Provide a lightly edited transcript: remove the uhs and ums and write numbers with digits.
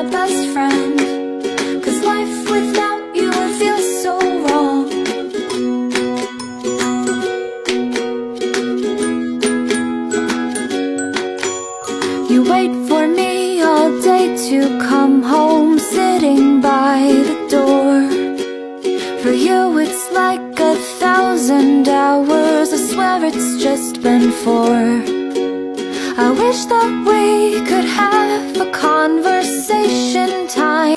my best friend, 'cause life without you would feel so wrong. You wait for me all day to come home, sitting by the door. For you it's like 1,000 hours, I swear it's just been 4. I wish that we could have a conversation time.